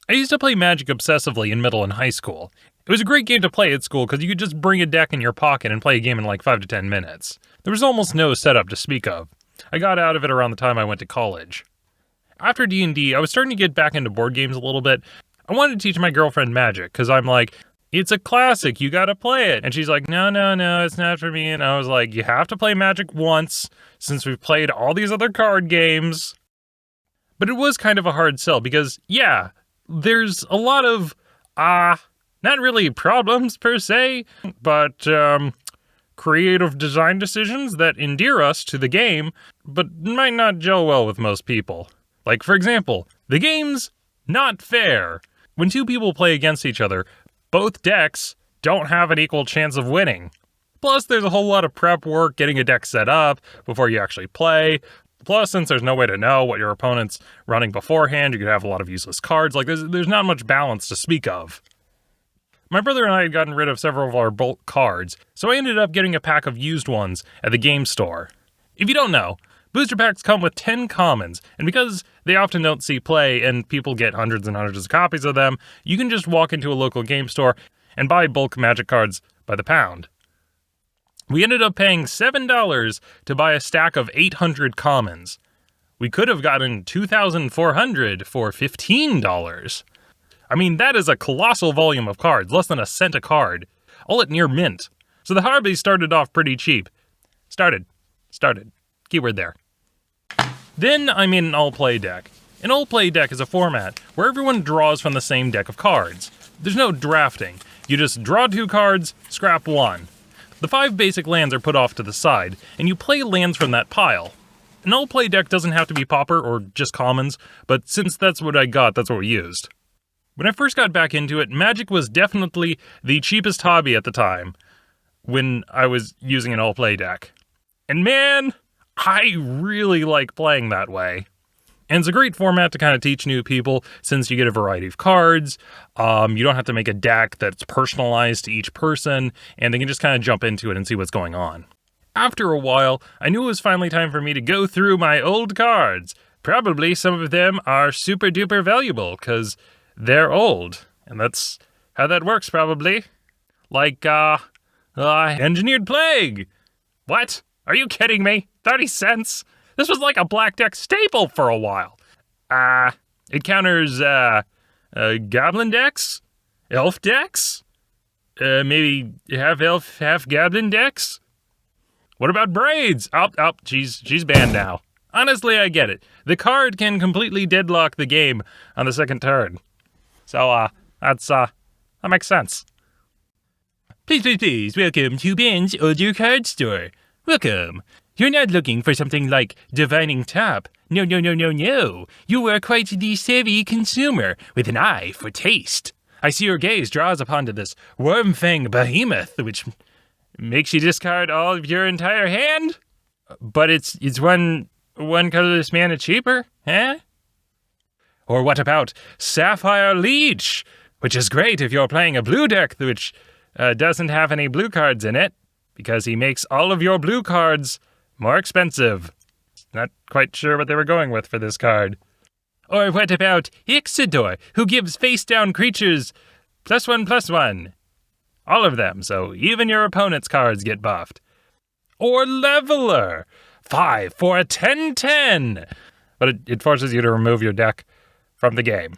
I used to play Magic obsessively in middle and high school. It was a great game to play at school because you could just bring a deck in your pocket and play a game in like 5 to 10 minutes. There was almost no setup to speak of. I got out of it around the time I went to college. After D&D, I was starting to get back into board games a little bit. I wanted to teach my girlfriend Magic because I'm like, it's a classic, you gotta play it. And she's like, no, it's not for me. And I was like, you have to play Magic once since we've played all these other card games. But it was kind of a hard sell because, yeah, there's a lot of, not really problems per se, but creative design decisions that endear us to the game, but might not gel well with most people. Like, for example, the game's not fair. When two people play against each other, both decks don't have an equal chance of winning. Plus, there's a whole lot of prep work getting a deck set up before you actually play. Plus, since there's no way to know what your opponent's running beforehand, you could have a lot of useless cards. Like, there's not much balance to speak of. My brother and I had gotten rid of several of our bulk cards, so I ended up getting a pack of used ones at the game store. If you don't know, booster packs come with 10 commons, and because they often don't see play and people get hundreds and hundreds of copies of them, you can just walk into a local game store and buy bulk Magic cards by the pound. We ended up paying $7 to buy a stack of 800 commons. We could have gotten 2,400 for $15. I mean, that is a colossal volume of cards, less than a cent a card, all at near mint. So the hobby started off pretty cheap. Started. Keyword there. Then I made an all-play deck. An all-play deck is a format where everyone draws from the same deck of cards. There's no drafting. You just draw 2 cards, scrap 1. The 5 basic lands are put off to the side, and you play lands from that pile. An all-play deck doesn't have to be pauper or just commons, but since that's what I got, that's what we used. When I first got back into it, Magic was definitely the cheapest hobby at the time when I was using an all-play deck. And man, I really like playing that way. And it's a great format to kind of teach new people since you get a variety of cards. You don't have to make a deck that's personalized to each person, and they can just kind of jump into it and see what's going on. After a while, I knew it was finally time for me to go through my old cards. Probably some of them are super duper valuable because they're old, and that's how that works probably. Like, Engineered Plague. What? Are you kidding me? 30 cents? This was like a black deck staple for a while. It counters, goblin decks? Elf decks? Maybe half elf, half goblin decks? What about braids? She's banned now. Honestly, I get it. The card can completely deadlock the game on the second turn. So, that makes sense. Please, welcome to Ben's Audio Card Store. Welcome. You're not looking for something like Divining Top. No. You are quite the savvy consumer with an eye for taste. I see your gaze draws upon this Wormfang behemoth, which makes you discard all of your entire hand? But it's one colorless mana cheaper, huh? Or what about Sapphire Leech, which is great if you're playing a blue deck which doesn't have any blue cards in it, because he makes all of your blue cards more expensive. Not quite sure what they were going with for this card. Or what about Ixidor, who gives face-down creatures +1/+1? All of them, so even your opponent's cards get buffed. Or Leveler, 5 for a 10/10. But it forces you to remove your deck from the game.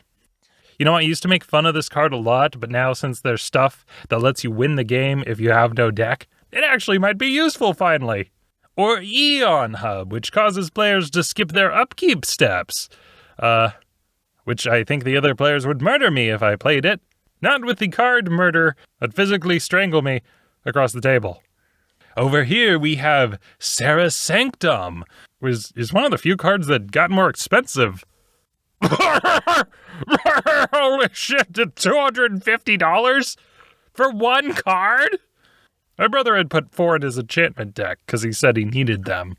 You know, I used to make fun of this card a lot, but now since there's stuff that lets you win the game if you have no deck, it actually might be useful finally. Or Eon Hub, which causes players to skip their upkeep steps. Which I think the other players would murder me if I played it. Not with the card murder, but physically strangle me across the table. Over here we have Sarah's Sanctum, which is one of the few cards that got more expensive. Holy shit, $250 for one card? My brother had put 4 in his enchantment deck because he said he needed them.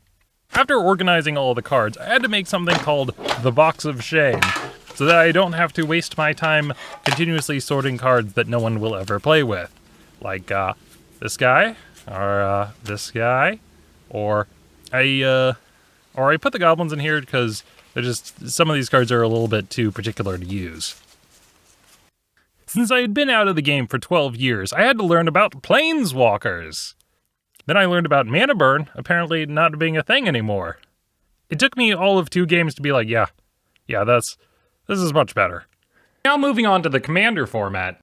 After organizing all the cards, I had to make something called the Box of Shame, so that I don't have to waste my time continuously sorting cards that no one will ever play with. Like, this guy, or this guy, or I put the goblins in here because they're just, some of these cards are a little bit too particular to use. Since I had been out of the game for 12 years, I had to learn about planeswalkers. Then I learned about mana burn apparently not being a thing anymore. It took me all of 2 games to be like, yeah, this is much better. Now moving on to the commander format.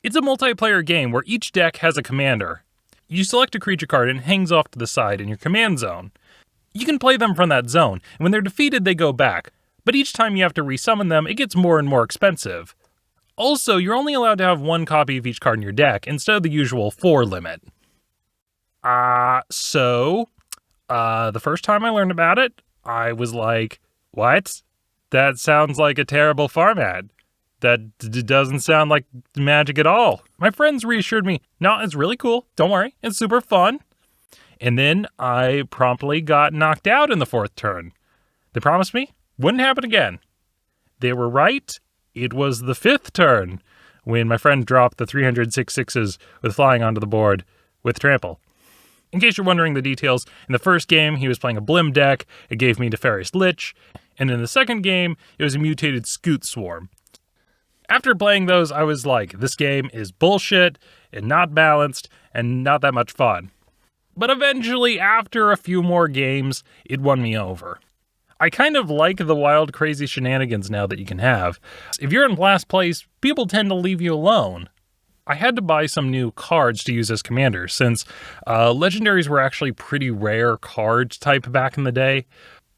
It's a multiplayer game where each deck has a commander. You select a creature card and it hangs off to the side in your command zone. You can play them from that zone, and when they're defeated they go back, but each time you have to resummon them, it gets more and more expensive. Also, you're only allowed to have 1 copy of each card in your deck instead of the usual 4 limit. The first time I learned about it, I was like, what? That sounds like a terrible format. That doesn't sound like Magic at all. My friends reassured me, no, it's really cool. Don't worry, it's super fun. And then I promptly got knocked out in the 4th turn. They promised me, wouldn't happen again. They were right. It was the 5th turn when my friend dropped the 306 sixes with flying onto the board with trample. In case you're wondering the details, in the first game, he was playing a Blim deck. It gave me Teferi's Lich. And in the second game, it was a mutated Scoot Swarm. After playing those, I was like, this game is bullshit and not balanced and not that much fun. But eventually, after a few more games, it won me over. I kind of like the wild, crazy shenanigans now that you can have. If you're in last place, people tend to leave you alone. I had to buy some new cards to use as commanders, since legendaries were actually pretty rare card type back in the day.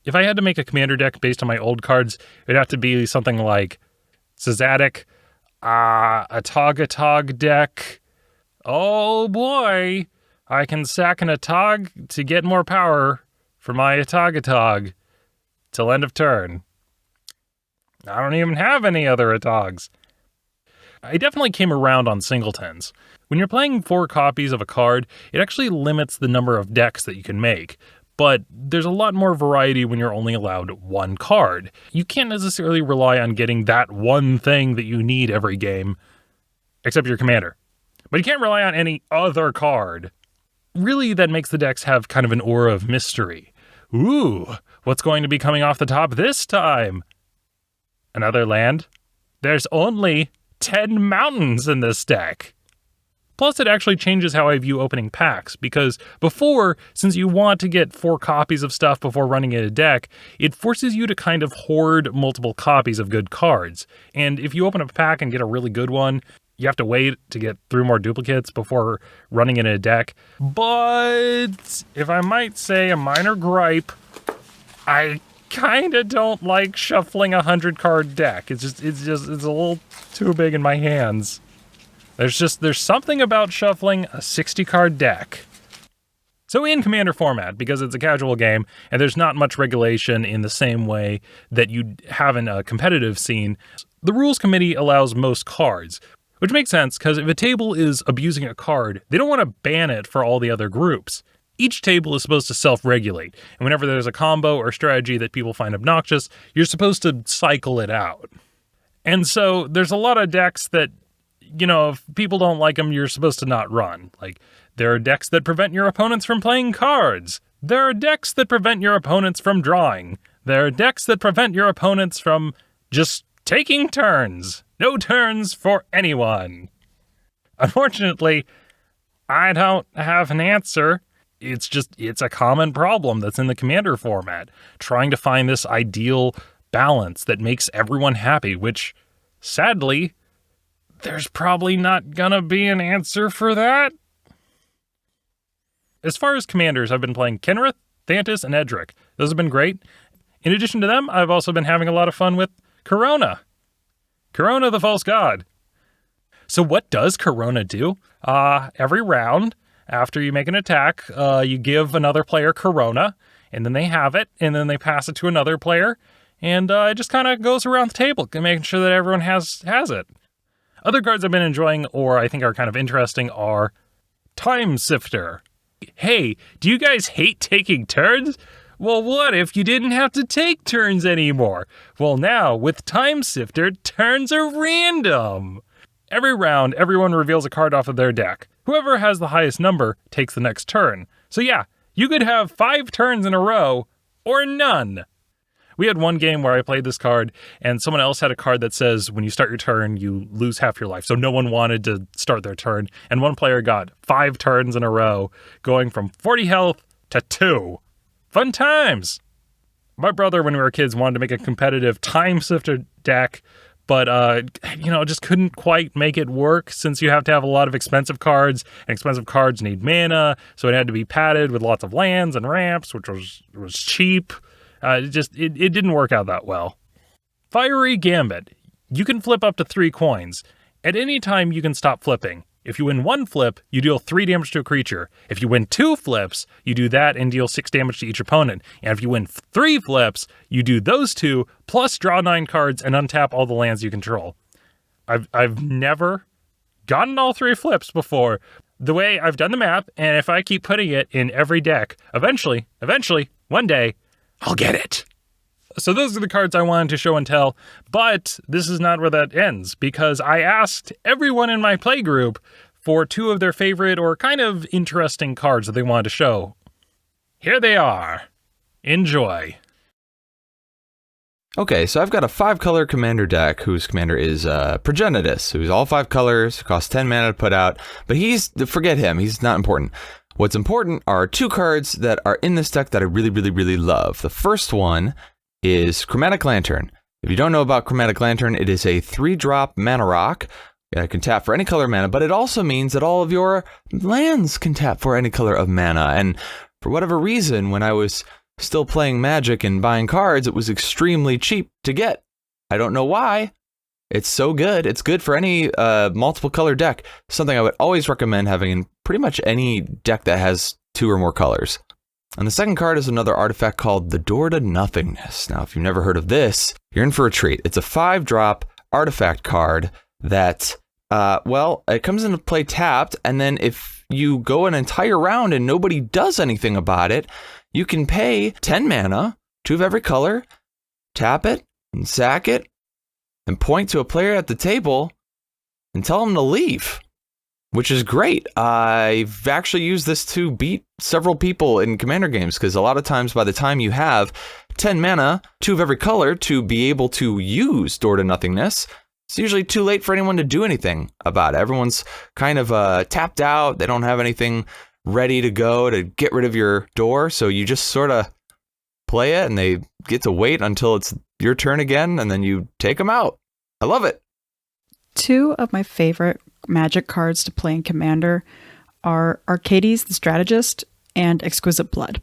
If I had to make a commander deck based on my old cards, it'd have to be something like Zazatic, a Tog deck. Oh boy, I can sack an Atog to get more power for my Atog till end of turn. I don't even have any other Atogs. I definitely came around on singletons. When you're playing 4 copies of a card, it actually limits the number of decks that you can make. But there's a lot more variety when you're only allowed 1 card. You can't necessarily rely on getting that one thing that you need every game, except your commander. But you can't rely on any other card. Really, that makes the decks have kind of an aura of mystery. Ooh, what's going to be coming off the top this time? Another land? There's only 10 mountains in this deck. Plus, it actually changes how I view opening packs, because before, since you want to get 4 copies of stuff before running in a deck, it forces you to kind of hoard multiple copies of good cards. And if you open a pack and get a really good one, you have to wait to get through more duplicates before running in a deck. But if I might say a minor gripe, I kinda don't like shuffling a 100-card deck. It's a little too big in my hands. There's something about shuffling a 60-card deck. So in Commander format, because it's a casual game, and there's not much regulation in the same way that you'd have in a competitive scene, the Rules Committee allows most cards, which makes sense, because if a table is abusing a card, they don't want to ban it for all the other groups. Each table is supposed to self-regulate, and whenever there's a combo or strategy that people find obnoxious, you're supposed to cycle it out. And so there's a lot of decks that, you know, if people don't like them, you're supposed to not run. Like, there are decks that prevent your opponents from playing cards. There are decks that prevent your opponents from drawing. There are decks that prevent your opponents from just taking turns. No turns for anyone. Unfortunately, I don't have an answer. It's a common problem that's in the Commander format, trying to find this ideal balance that makes everyone happy, which, sadly, there's probably not gonna be an answer for that. As far as commanders, I've been playing Kenrith, Thantis, and Edric. Those have been great. In addition to them, I've also been having a lot of fun with Corona. Corona the False God. So what does Corona do? Every round, after you make an attack, you give another player Corona, and then they have it, and then they pass it to another player, and it just kind of goes around the table, making sure that everyone has it. Other cards I've been enjoying, or I think are kind of interesting, are Time Sifter. Hey, do you guys hate taking turns? Well, what if you didn't have to take turns anymore? Well, now, with Time Sifter, turns are random. Every round, everyone reveals a card off of their deck. Whoever has the highest number takes the next turn. So yeah, you could have 5 turns in a row, or none. We had one game where I played this card, and someone else had a card that says when you start your turn, you lose half your life. So no one wanted to start their turn, and one player got 5 turns in a row, going from 40 health to 2. Fun times! My brother, when we were kids, wanted to make a competitive Time Sifter deck, but, just couldn't quite make it work since you have to have a lot of expensive cards, and expensive cards need mana, so it had to be padded with lots of lands and ramps, which was cheap. It didn't work out that well. Fiery Gambit. You can flip up to 3 coins. At any time, you can stop flipping. If you win 1 flip, you deal 3 damage to a creature. If you win 2 flips, you do that and deal 6 damage to each opponent. And if you win 3 flips, you do those 2, plus draw 9 cards and untap all the lands you control. I've never gotten all 3 flips before. The way I've done the math, and if I keep putting it in every deck, eventually, one day, I'll get it. So those are the cards I wanted to show and tell, but this is not where that ends, because I asked everyone in my play group for 2 of their favorite or kind of interesting cards that they wanted to show. Here they are. Enjoy. Okay, so I've got a 5-color commander deck whose commander is Progenitus, who's all 5 colors, costs 10 mana to put out, but forget him, he's not important. What's important are 2 cards that are in this deck that I really, really, really love. The first one is Chromatic Lantern. If you don't know about Chromatic Lantern, it is a 3-drop mana rock. It can tap for any color of mana, but it also means that all of your lands can tap for any color of mana. And for whatever reason, when I was still playing Magic and buying cards, it was extremely cheap to get. I don't know why. It's so good. It's good for any multiple color deck. Something I would always recommend having in pretty much any deck that has 2 or more colors. And the second card is another artifact called the Door to Nothingness. Now, if you've never heard of this, you're in for a treat. It's a 5-drop artifact card that, it comes into play tapped, and then if you go an entire round and nobody does anything about it, you can pay 10 mana, 2 of every color, tap it, and sack it, and point to a player at the table and tell them to leave. Which is great. I've actually used this to beat several people in Commander games, because a lot of times by the time you have 10 mana, 2 of every color, to be able to use Door to Nothingness, it's usually too late for anyone to do anything about it. Everyone's kind of tapped out. They don't have anything ready to go to get rid of your door, so you just sort of play it, and they get to wait until it's your turn again, and then you take them out. I love it. 2 of my favorite Magic cards to play in Commander are Arcades the Strategist and Exquisite Blood.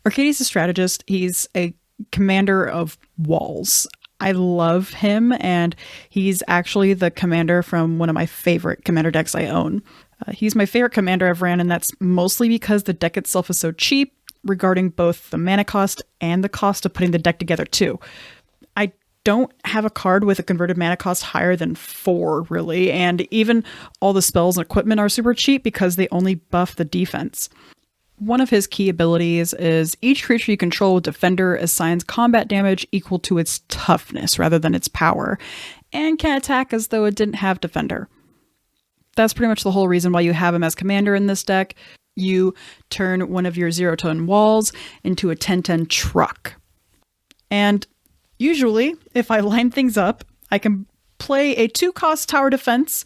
Arcades the Strategist, he's a commander of walls. I love him, and he's actually the commander from one of my favorite commander decks I own. He's my favorite commander I've ran, and that's mostly because the deck itself is so cheap regarding both the mana cost and the cost of putting the deck together too. I don't have a card with a converted mana cost higher than 4, really, and even all the spells and equipment are super cheap because they only buff the defense. One of his key abilities is each creature you control with Defender assigns combat damage equal to its toughness rather than its power, and can attack as though it didn't have Defender. That's pretty much the whole reason why you have him as commander in this deck. You turn one of your 0-tone walls into a 10/10 truck. And usually, if I line things up, I can play a 2-cost tower defense,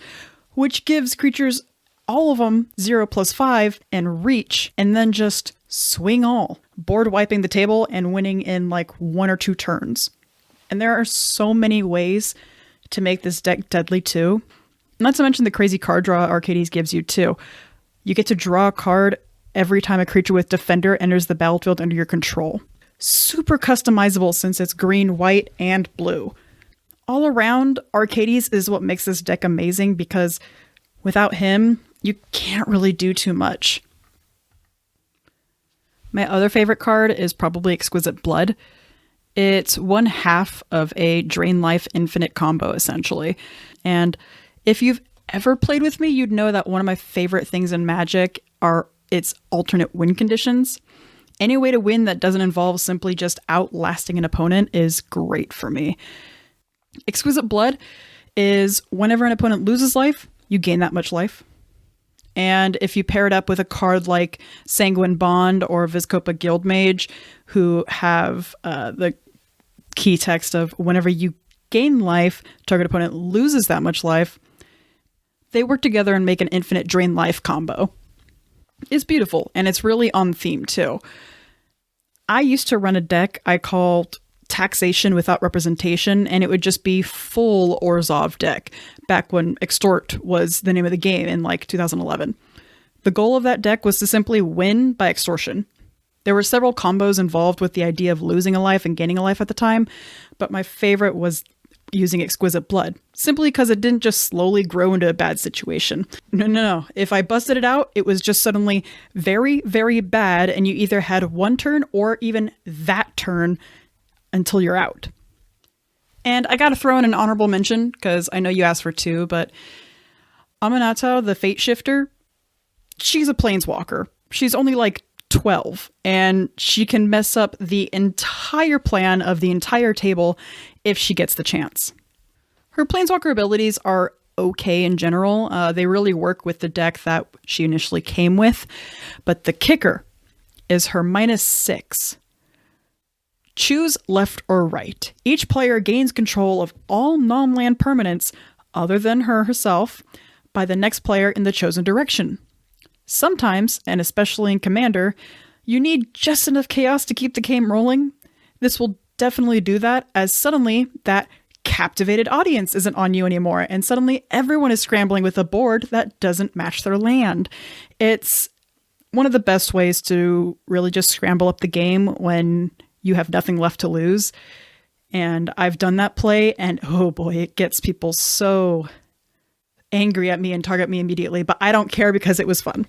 which gives creatures, all of them, 0+5 and reach, and then just swing all, board wiping the table and winning in like 1 or 2 turns. And there are so many ways to make this deck deadly too. Not to mention the crazy card draw Arcades gives you too. You get to draw a card every time a creature with Defender enters the battlefield under your control. Super customizable since it's green, white, and blue. All around, Arcades is what makes this deck amazing because without him, you can't really do too much. My other favorite card is probably Exquisite Blood. It's 1/2 of a Drain Life Infinite combo, essentially. And if you've ever played with me, you'd know that one of my favorite things in Magic are its alternate win conditions. Any way to win that doesn't involve simply just outlasting an opponent is great for me. Exquisite Blood is whenever an opponent loses life, you gain that much life. And if you pair it up with a card like Sanguine Bond or Vizkopa Guildmage, who have the key text of whenever you gain life, target opponent loses that much life. They work together and make an infinite drain life combo. It's beautiful, and it's really on theme too. I used to run a deck I called Taxation Without Representation, and it would just be full Orzhov deck back when Extort was the name of the game in like 2011. The goal of that deck was to simply win by extortion. There were several combos involved with the idea of losing a life and gaining a life at the time, but my favorite was using Exquisite Blood, simply because it didn't just slowly grow into a bad situation. No. If I busted it out, it was just suddenly very, very bad, and you either had one turn or even that turn until you're out. And I gotta throw in an honorable mention, because I know you asked for two, but Aminatou, the Fate Shifter, she's a planeswalker. She's only like 12, and she can mess up the entire plan of the entire table if she gets the chance. Her planeswalker abilities are okay in general. They really work with the deck that she initially came with, but the kicker is her -6. Choose left or right. Each player gains control of all non-land permanents other than herself by the next player in the chosen direction. Sometimes, and especially in Commander, you need just enough chaos to keep the game rolling. This will definitely do that, as suddenly that captivated audience isn't on you anymore, and suddenly everyone is scrambling with a board that doesn't match their land. It's one of the best ways to really just scramble up the game when you have nothing left to lose. And I've done that play, and oh boy, it gets people so angry at me and target me immediately, but I don't care because it was fun.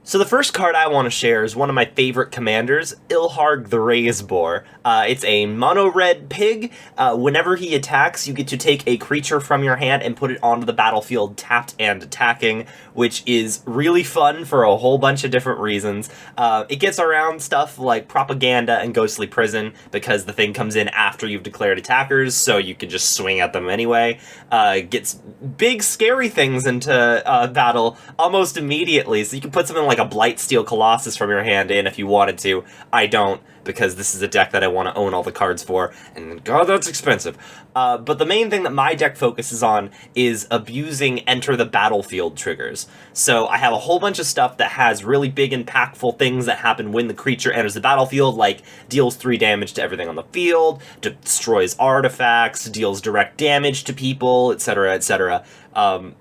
So the first card I want to share is one of my favorite commanders, Illhard the Razeboar. It's a mono-red pig. Whenever he attacks, you get to take a creature from your hand and put it onto the battlefield tapped and attacking, which is really fun for a whole bunch of different reasons. It gets around stuff like Propaganda and Ghostly Prison, because the thing comes in after you've declared attackers, so you can just swing at them anyway. Gets big, scary things into battle almost immediately, so you can put something like a Blightsteel Colossus from your hand in if you wanted to. I don't, because this is a deck that I want to own all the cards for, and god, that's expensive. But the main thing that my deck focuses on is abusing Enter the Battlefield triggers. So I have a whole bunch of stuff that has really big, impactful things that happen when the creature enters the battlefield, like deals 3 damage to everything on the field, destroys artifacts, deals direct damage to people, etc., etc.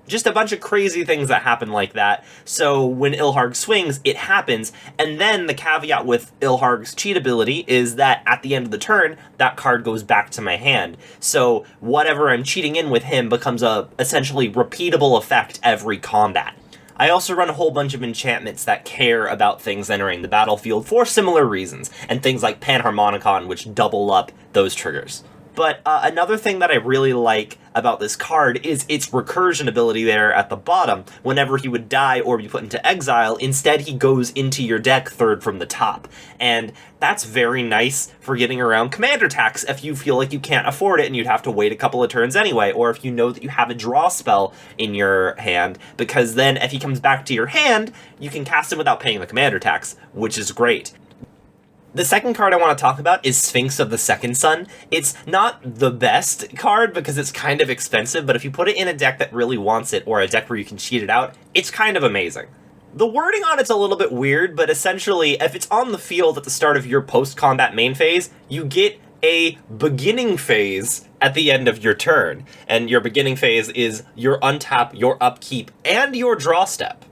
Just a bunch of crazy things that happen like that. So when Illhard swings, it happens, and then the caveat with Illhard's cheat ability is that at the end of the turn, that card goes back to my hand. So whatever I'm cheating in with him becomes a essentially repeatable effect every combat. I also run a whole bunch of enchantments that care about things entering the battlefield for similar reasons, and things like Panharmonicon, which double up those triggers. But another thing that I really like about this card is its recursion ability there at the bottom. Whenever he would die or be put into exile, instead he goes into your deck third from the top. And that's very nice for getting around commander attacks if you feel like you can't afford it and you'd have to wait a couple of turns anyway, or if you know that you have a draw spell in your hand, because then if he comes back to your hand, you can cast him without paying the commander tax, which is great. The second card I want to talk about is Sphinx of the Second Sun. It's not the best card because it's kind of expensive, but if you put it in a deck that really wants it, or a deck where you can cheat it out, it's kind of amazing. The wording on it's a little bit weird, but essentially, if it's on the field at the start of your post-combat main phase, you get a beginning phase at the end of your turn. And your beginning phase is your untap, your upkeep, and your draw step.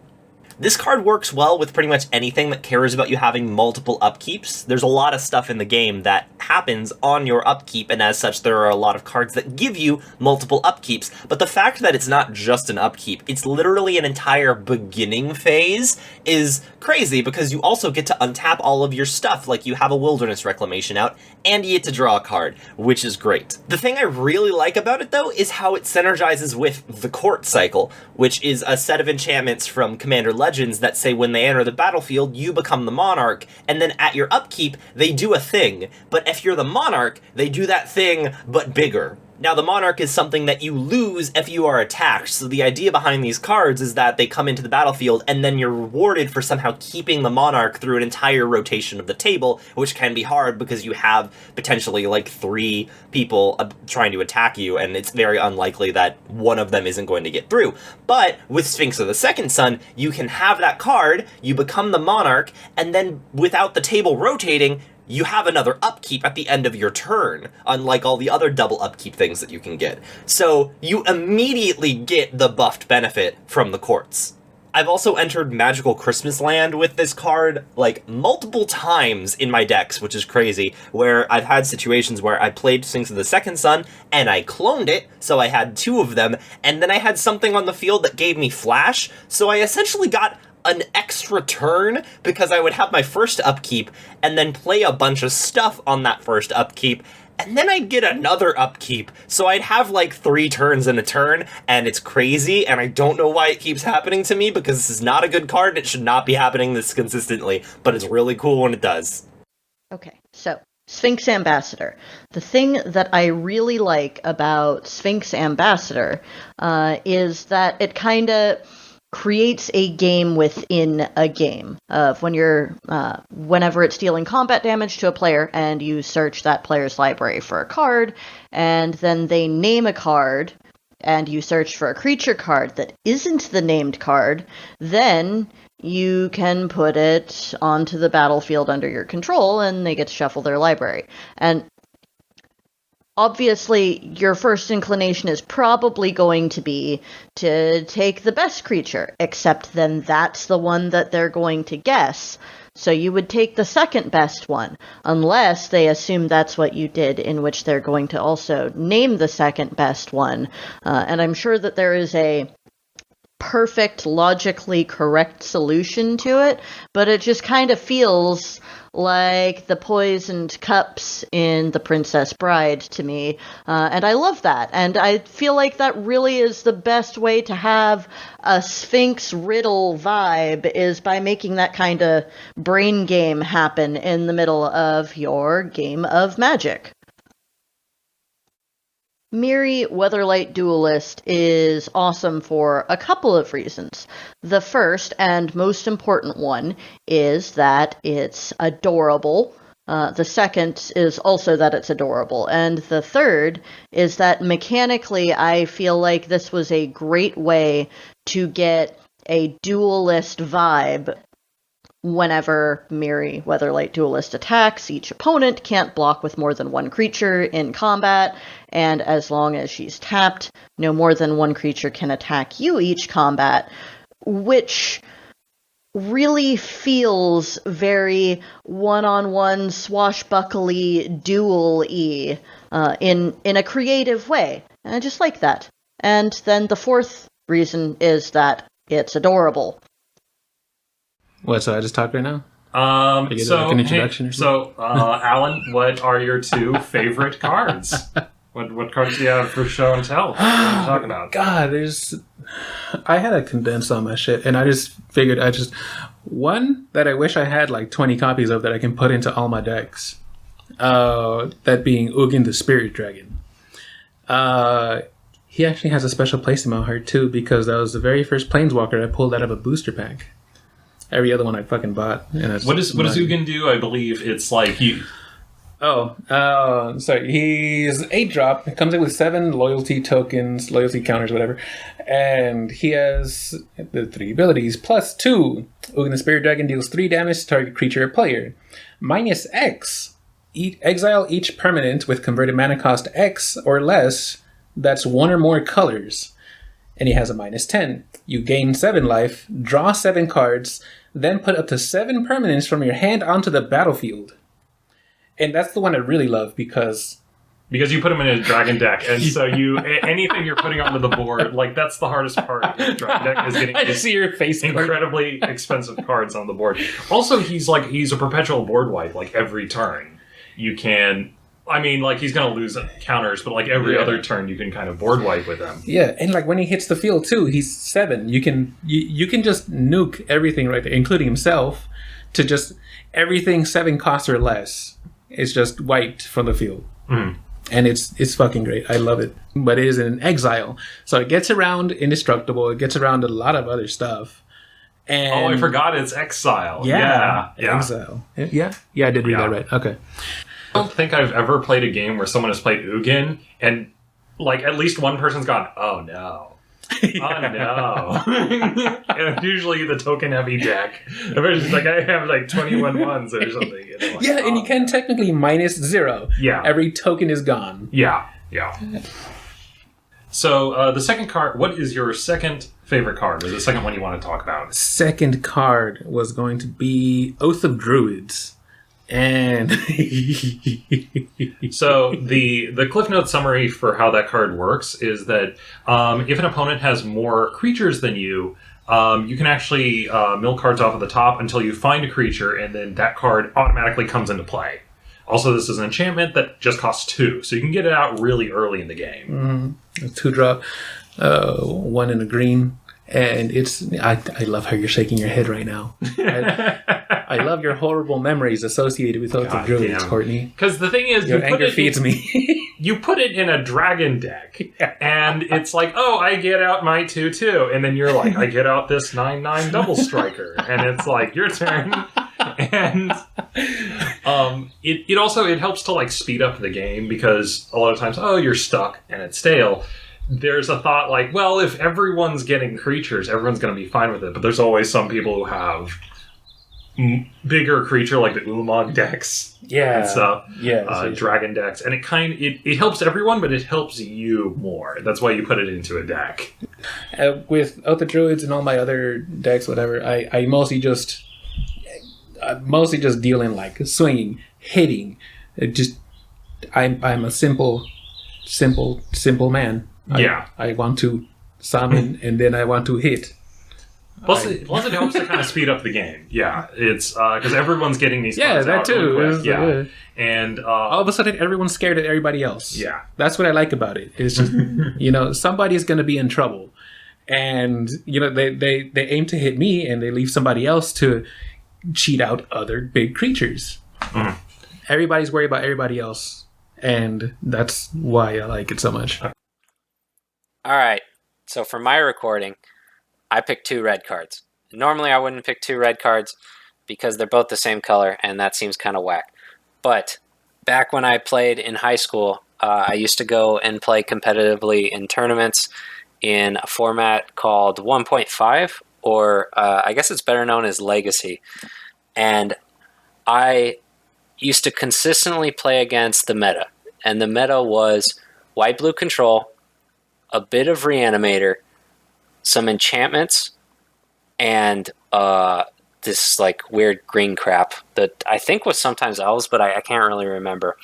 This card works well with pretty much anything that cares about you having multiple upkeeps. There's a lot of stuff in the game that happens on your upkeep, and as such there are a lot of cards that give you multiple upkeeps, but the fact that it's not just an upkeep, it's literally an entire beginning phase, is crazy, because you also get to untap all of your stuff, like you have a Wilderness Reclamation out, and you get to draw a card, which is great. The thing I really like about it, though, is how it synergizes with the Court Cycle, which is a set of enchantments from Commander Legends that say when they enter the battlefield, you become the Monarch, and then at your upkeep, they do a thing. But if you're the Monarch, they do that thing, but bigger. Now, the Monarch is something that you lose if you are attacked, so the idea behind these cards is that they come into the battlefield, and then you're rewarded for somehow keeping the Monarch through an entire rotation of the table, which can be hard because you have potentially, like, 3 people trying to attack you, and it's very unlikely that one of them isn't going to get through. But with Sphinx of the Second Sun, you can have that card, you become the Monarch, and then without the table rotating, you have another upkeep at the end of your turn, unlike all the other double upkeep things that you can get. So you immediately get the buffed benefit from the courts. I've also entered Magical Christmas Land with this card, like, multiple times in my decks, which is crazy, where I've had situations where I played Sphinx of the Second Sun, and I cloned it, so I had 2 of them, and then I had something on the field that gave me flash, so I essentially got an extra turn because I would have my first upkeep and then play a bunch of stuff on that first upkeep, and then I'd get another upkeep, so I'd have like 3 turns in a turn, and it's crazy, and I don't know why it keeps happening to me because this is not a good card and it should not be happening this consistently, but it's really cool when it does. Okay, so Sphinx Ambassador. The thing that I really like about Sphinx Ambassador is that it kind of creates a game within a game of when you're whenever it's dealing combat damage to a player and you search that player's library for a card, and then they name a card and you search for a creature card that isn't the named card, then you can put it onto the battlefield under your control and they get to shuffle their library. And obviously, your first inclination is probably going to be to take the best creature, except then that's the one that they're going to guess. So you would take the second best one, unless they assume that's what you did, in which they're going to also name the second best one. And I'm sure that there is a perfect, logically correct solution to it, but it just kind of feels like the poisoned cups in The Princess Bride to me, and I love that, and I feel like that really is the best way to have a Sphinx riddle vibe, is by making that kind of brain game happen in the middle of your game of Magic. Mirri Weatherlight Duelist is awesome for a couple of reasons. The first and most important one is that it's adorable. The second is also that it's adorable. And the third is that mechanically I feel like this was a great way to get a duelist vibe. Whenever Mirri Weatherlight Duelist attacks, each opponent can't block with more than 1 creature in combat, and as long as she's tapped, no more than 1 creature can attack you each combat, which really feels very one-on-one swashbuckly duel-y in a creative way. And I just like that. And then the fourth reason is that it's adorable. What, so I just talked right now? So, an introduction or something? Alan, what are your 2 favorite cards? What cards do you have for show and tell? What are you talking about? God, I had a condensed on my shit, and I just figured one that I wish I had like 20 copies of that I can put into all my decks. That being Ugin the Spirit Dragon. He actually has a special place in my heart too, because that was the very first planeswalker I pulled out of a booster pack. Every other one I fucking bought. What does Ugin do? I believe it's like you. Sorry. He's 8-drop. It comes in with 7 loyalty tokens, loyalty counters, whatever. And he has the 3 abilities. Plus 2. Ugin the Spirit Dragon deals 3 damage to target creature or player. Minus X. Exile each permanent with converted mana cost X or less. That's 1 or more colors. And he has a minus 10. You gain 7 life, draw 7 cards, then put up to 7 permanents from your hand onto the battlefield. And that's the one I really love because you put them in a dragon deck, and so anything you're putting onto the board, like that's the hardest part of the dragon deck is getting I see your face incredibly expensive cards on the board. Also, he's a perpetual board wipe, like every turn. You can. I mean, like, he's going to lose counters, but, like, every other turn you can kind of board wipe with him. Yeah, and, like, when he hits the field, too, he's 7. You can just nuke everything right there, including himself, to just everything 7 costs or less is just wiped from the field. Mm-hmm. And it's fucking great. I love it. But it is in exile. So it gets around indestructible. It gets around a lot of other stuff. And I forgot it's exile. Yeah. Yeah. Exile. Yeah, I did read that right. Okay. I don't think I've ever played a game where someone has played Ugin and like at least one person's gone, oh no. Oh no. And usually the token heavy deck. It's just like I have like 21 ones or something. Like, Yeah, and you can technically -0. Yeah. Every token is gone. Yeah. So the second card, what is your second favorite card, or the second one you want to talk about? Second card was going to be Oath of Druids. And so the Cliff Note summary for how that card works is that if an opponent has more creatures than you can actually mill cards off of the top until you find a creature, and then that card automatically comes into play. Also, this is an enchantment that just costs 2, so you can get it out really early in the game. A 2-drop, 1 in a green. And I love how you're shaking your head right now. I love your horrible memories associated with Oath of Druids, Courtney. Because the thing is, your anger feeds me. You put it in a dragon deck, and it's like, oh, I get out my 2/2, and then you're like, I get out this 9/9 double striker, and it's like your turn. And it also helps to like speed up the game, because a lot of times, you're stuck and it's stale. There's a thought like, well, if everyone's getting creatures, everyone's going to be fine with it. But there's always some people who have bigger creature, like the Ulamog decks, and stuff, dragon decks, and it helps everyone, but it helps you more. That's why you put it into a deck. With Oath of Druids and all my other decks, whatever, I mostly just deal in like swinging, hitting. I'm a simple man. I want to summon and then I want to hit. Plus it helps to kind of speed up the game. Yeah, it's because everyone's getting these cards that out too. really quick. And all of a sudden everyone's scared of everybody else. Yeah, that's what I like about it. It's just somebody's going to be in trouble, and they aim to hit me and they leave somebody else to cheat out other big creatures. Everybody's worried about everybody else, and that's why I like it so much. All right, so for my recording, I picked 2 red cards. Normally I wouldn't pick 2 red cards because they're both the same color, and that seems kind of whack. But back when I played in high school, I used to go and play competitively in tournaments in a format called 1.5, or I guess it's better known as Legacy. And I used to consistently play against the meta. And the meta was white-blue control, a bit of Reanimator, some enchantments, and this like weird green crap that I think was sometimes elves, but I can't really remember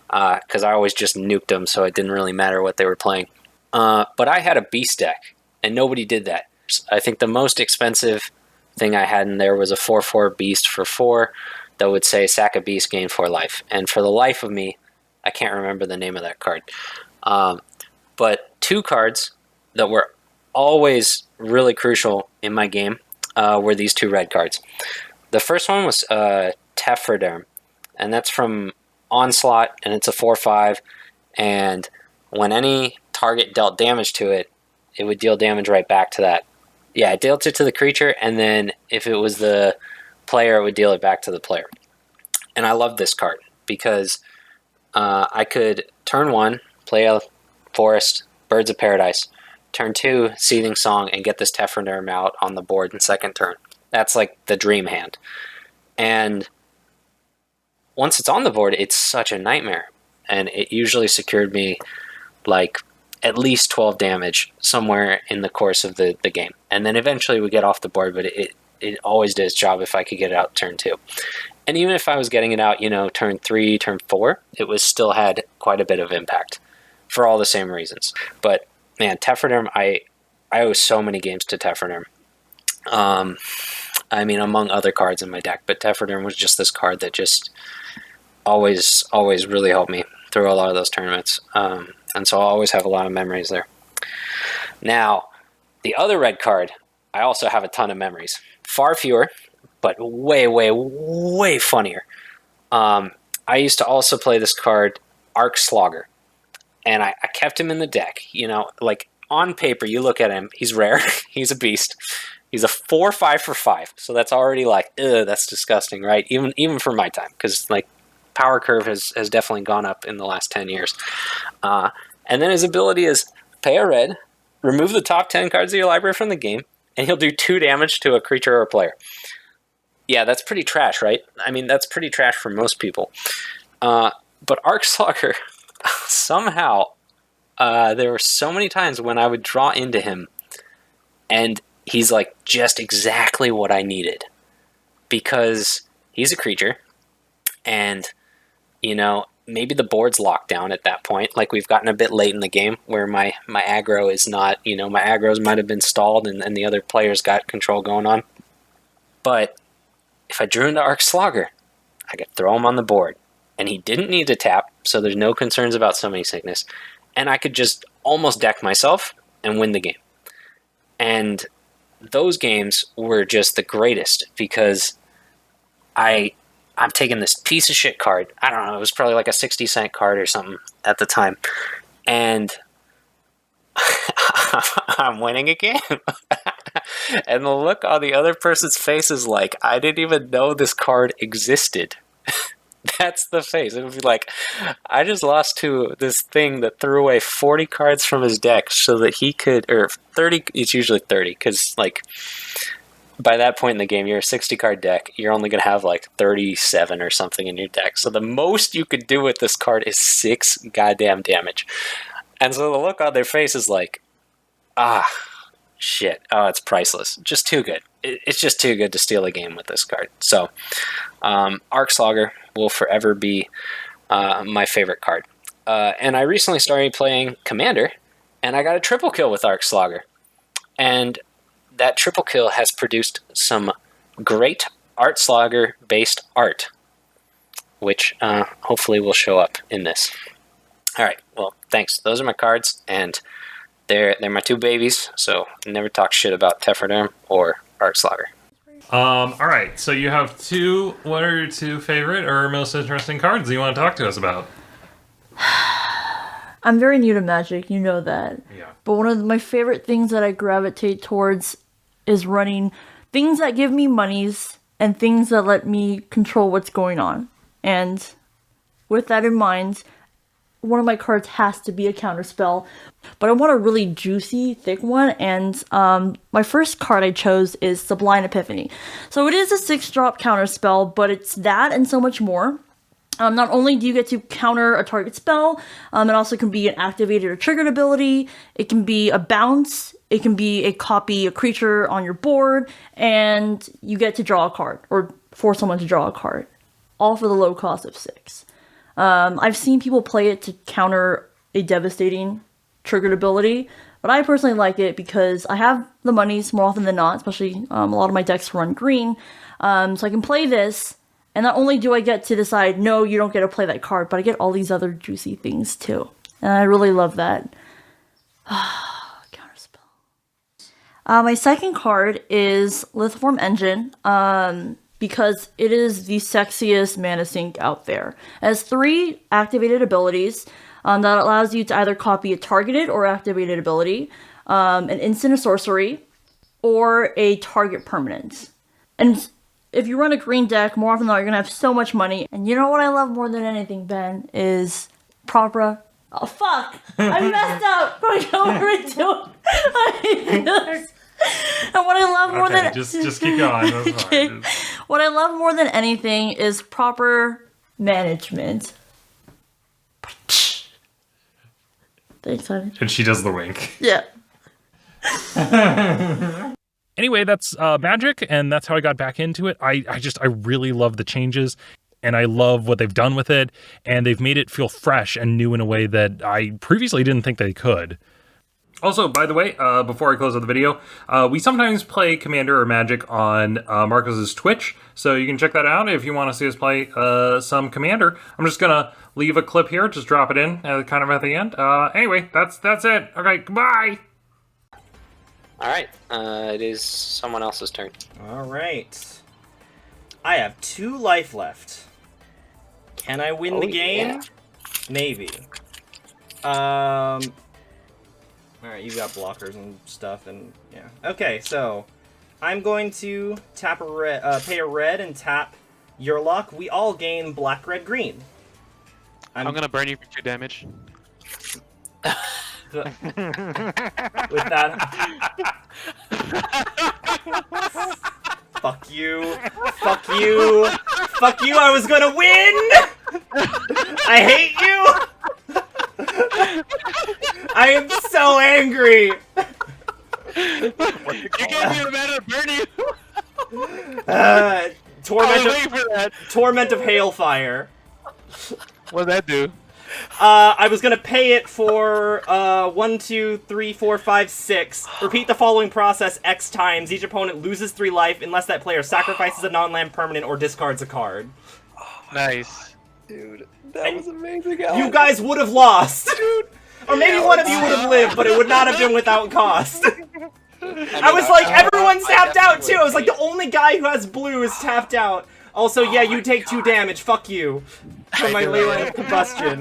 because I always just nuked them, so it didn't really matter what they were playing. But I had a beast deck, and nobody did that. I think the most expensive thing I had in there was a 4/4 beast for 4 that would say sack a beast, gain 4 life. And for the life of me, I can't remember the name of that card. But 2 cards that were always really crucial in my game were these 2 red cards. The first one was Tephraderm, and that's from Onslaught, and it's a 4/5, and when any target dealt damage to it, it would deal damage right back to that. Yeah, it dealt it to the creature, and then if it was the player, it would deal it back to the player. And I love this card because I could turn 1, play a Forest, Birds of Paradise, turn 2, Seething Song, and get this Tephraderm out on the board in second turn. That's like the dream hand. And once it's on the board, it's such a nightmare. And it usually secured me like at least 12 damage somewhere in the course of the game. And then eventually we get off the board, but it always did its job if I could get it out turn 2. And even if I was getting it out, turn 3, turn 4, it was still had quite a bit of impact for all the same reasons. But man, Tephraderm, I owe so many games to Tephraderm. I mean, among other cards in my deck, but Tephraderm was just this card that just always really helped me through a lot of those tournaments. And so I'll always have a lot of memories there. Now, the other red card, I also have a ton of memories. Far fewer, but way funnier. I used to also play this card, Arc-slogger. and I kept him in the deck. You know, like on paper, you look at him, he's rare, he's a beast. He's a 4/5 for 5, so that's already like, ugh, that's disgusting, right? Even for my time, because like power curve has definitely gone up in the last 10 years. And then his ability is pay a red, remove the top 10 cards of your library from the game, and he'll do 2 damage to a creature or a player. Yeah, that's pretty trash, right? I mean, that's pretty trash for most people. But Arc-slogger, somehow, there were so many times when I would draw into him, and he's like just exactly what I needed. Because he's a creature, and, you know, maybe the board's locked down at that point. Like, we've gotten a bit late in the game where my aggro is not, you know, my aggros might have been stalled and the other players got control going on. But if I drew into Arc-slogger, I could throw him on the board. And he didn't need to tap, so there's no concerns about summoning sickness. And I could just almost deck myself and win the game. And those games were just the greatest because I'm taking this piece of shit card. I don't know, it was probably like a 60-cent card or something at the time. And I'm winning a game. And the look on the other person's face is like, I didn't even know this card existed. That's the face. It would be like, I just lost to this thing that threw away 40 cards from his deck so that he could, or 30, it's usually 30, because like by that point in the game, you're a 60-card deck. You're only going to have like 37 or something in your deck. So the most you could do with this card is 6 goddamn damage. And so the look on their face is like, shit. Oh, it's priceless. Just too good. It's just too good to steal a game with this card. So Arc-slogger will forever be my favorite card. And I recently started playing Commander, and I got a triple kill with Arc-slogger. And that triple kill has produced some great Arc-slogger based art, which hopefully will show up in this. All right, well, thanks. Those are my cards, and they're my 2 babies, so never talk shit about Tephraderm or Arc-slogger. All right, so you have what are your 2 favorite or most interesting cards that you want to talk to us about? I'm very new to Magic, you know that. Yeah. But one of my favorite things that I gravitate towards is running things that give me monies and things that let me control what's going on. And with that in mind, one of my cards has to be a counterspell, but I want a really juicy, thick one, and my first card I chose is Sublime Epiphany. So it is a 6-drop counterspell, but it's that and so much more. Not only do you get to counter a target spell, it also can be an activated or triggered ability, it can be a bounce, it can be a creature on your board, and you get to draw a card, or force someone to draw a card, all for the low cost of 6. I've seen people play it to counter a devastating triggered ability, but I personally like it because I have the monies more often than not, especially a lot of my decks run green, so I can play this, and not only do I get to decide, no, you don't get to play that card, but I get all these other juicy things too, and I really love that. Counterspell. My second card is Lithoform Engine, because it is the sexiest mana sink out there. It has 3 activated abilities that allows you to either copy a targeted or activated ability, an instant or sorcery, or a target permanent. And if you run a green deck, more often than not, you're going to have so much money. And you know what I love more than anything, Ben, is proper... Oh, fuck! I messed up! Go over and do it! And what I love more than just keep going. That's fine. What I love more than anything is proper management. Thanks, honey. And she does the wink. Yeah. Anyway, that's Magic, and that's how I got back into it. I really love the changes, and I love what they've done with it, and they've made it feel fresh and new in a way that I previously didn't think they could. Also, by the way, before I close out the video, we sometimes play Commander or Magic on Marcos's Twitch, so you can check that out if you want to see us play some Commander. I'm just going to leave a clip here, just drop it in kind of at the end. Anyway, that's it. Okay, goodbye! Alright, it is someone else's turn. Alright. I have 2 life left. Can I win the game? Yeah. Maybe. Alright, you've got blockers and stuff, and yeah. Okay, so I'm going to tap pay a red and tap your luck. We all gain black, red, green. I'm gonna burn you for 2 damage. With that. Fuck you. Fuck you. Fuck you, I was gonna win! I hate you! I am so angry! You gave me a mana to burn you! Torment of Hailfire. What'd that do? I was gonna pay it for 1, 2, 3, 4, 5, 6. Repeat the following process X times. Each opponent loses 3 life unless that player sacrifices a non-land permanent or discards a card. Nice. Dude, that was amazing. You guys would have lost! Dude. Or maybe one of you would have lived, but it would not have been without cost. I was like, everyone's tapped out too! I was like, the only guy who has blue is tapped out. Also, yeah, you take 2 damage. Fuck you. From my Leyline of Combustion.